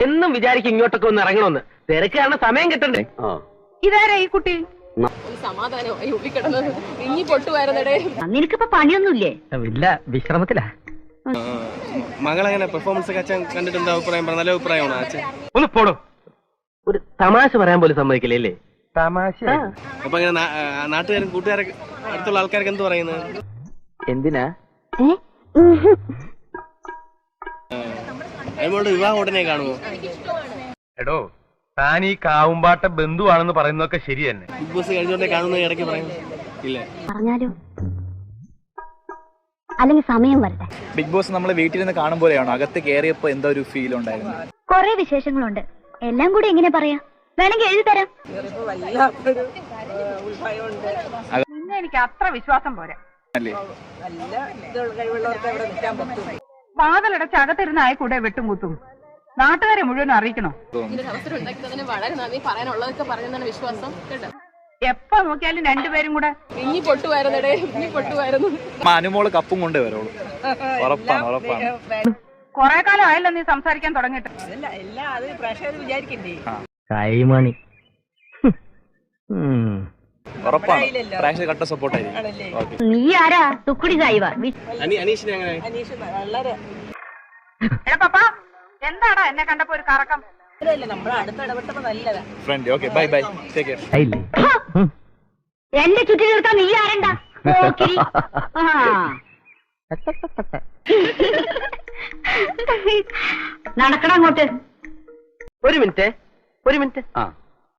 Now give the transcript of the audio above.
എന്നും വിചാരിക്കും ഇങ്ങോട്ടൊക്കെ ഒന്ന് ഇറങ്ങണമെന്ന്. തിരക്ക് കാരണം സമയം കിട്ടണ്ടേ. ഇതാരാ ഈ കുട്ടി? സമാധാനമായി ഉള്ളിക്കിടന്നത് ഇനി പൊട്ടുവായിരുന്നടേ. നിനക്കിപ്പോ പണിയൊന്നുമില്ലേ? ഇല്ല, വിശ്രമത്തിലാ. മകളെങ്ങനെ പെർഫോമൻസ് ഒക്കെ അച്ഛൻ കണ്ടിട്ടുണ്ട്? അഭിപ്രായം നല്ല അഭിപ്രായമാണോ അച്ഛൻ? ഒന്ന് പോടോ. ഒരു തമാശ പറയാൻ പോലും സമ്മതിക്കില്ലേ? തമാശ. അപ്പൊ ഇങ്ങനെ നാട്ടുകാരും കൂട്ടുകാരൊക്കെ അടുത്തുള്ള ആൾക്കാർക്ക് എന്ത് പറയുന്നത്? എന്തിനാ അതുകൊണ്ട് വിവാഹം ഉടനെ കാണുമോ? എടോ, താൻ ഈ കാവുമ്പാട്ട ബന്ധുവാണെന്ന് പറയുന്നതൊക്കെ ശരി തന്നെ. ബിഗ് ബോസ് കഴിഞ്ഞോണ്ടേ കാണുന്ന ഇടയ്ക്ക് പറയുന്നു ഇല്ലേ? പറഞ്ഞാലോ, അല്ലെങ്കിൽ സമയം വരട്ടെ. ബിഗ് ബോസ് നമ്മളെ വീട്ടിൽ നിന്ന് കാണുമ്പോഴാണോ അകത്ത് കയറിയപ്പോ എന്താ ഒരു ഫീൽ ഉണ്ടായിരുന്നു? കൊറേ വിശേഷങ്ങളുണ്ട്, എല്ലാം കൂടി എങ്ങനെ പറയാ? വേണമെങ്കിൽ എഴുതി തരാം. എനിക്ക് അത്ര വിശ്വാസം പോരാ. അല്ലേ? വാതിലടച്ച് അകത്തിരുന്ന ആയിക്കൂടെ വെട്ടും കുത്തും. നാട്ടുകാരെ മുഴുവൻ അറിയിക്കണോ? അവസരം ഉണ്ടാക്കുന്നതിന് വളരെ നന്ദി. പറയാനുള്ളതൊക്കെ പറഞ്ഞെന്നാണ് വിശ്വാസം. കേട്ടോ, എപ്പോ നോക്കിയാലും രണ്ടുപേരും കൂടെ ഇനി പൊട്ടുവായിരുന്നടേ, ഇനി പൊട്ടുവായിരുന്നു. അനുമോള് കപ്പും കൊണ്ടേ വരുള്ളൂ. ഉറപ്പാണ്, ഉറപ്പാണ്. കൊറേ കാലം ആയല്ലോ നീ സംസാരിക്കാൻ തുടങ്ങിയിട്ട്. കൈമണി. ഉറപ്പാണ്, പ്രേക്ഷകർ കട്ട സപ്പോർട്ടായിരിക്കും. നീ ആരാ? തുക്കുടി സായിവ. അനീഷിനെ എങ്ങനെ? എടാ പപ്പാ, എന്താടാ എന്നെ കണ്ടപ്പോ ഒരു കറക്കം? Friend, okay, bye bye, take care. എന്റെ ചുറ്റി നിർത്താൻ നീ ആരണ്ടാ? നടക്കണം അങ്ങോട്ട്. ഒരു മിനിറ്റ്.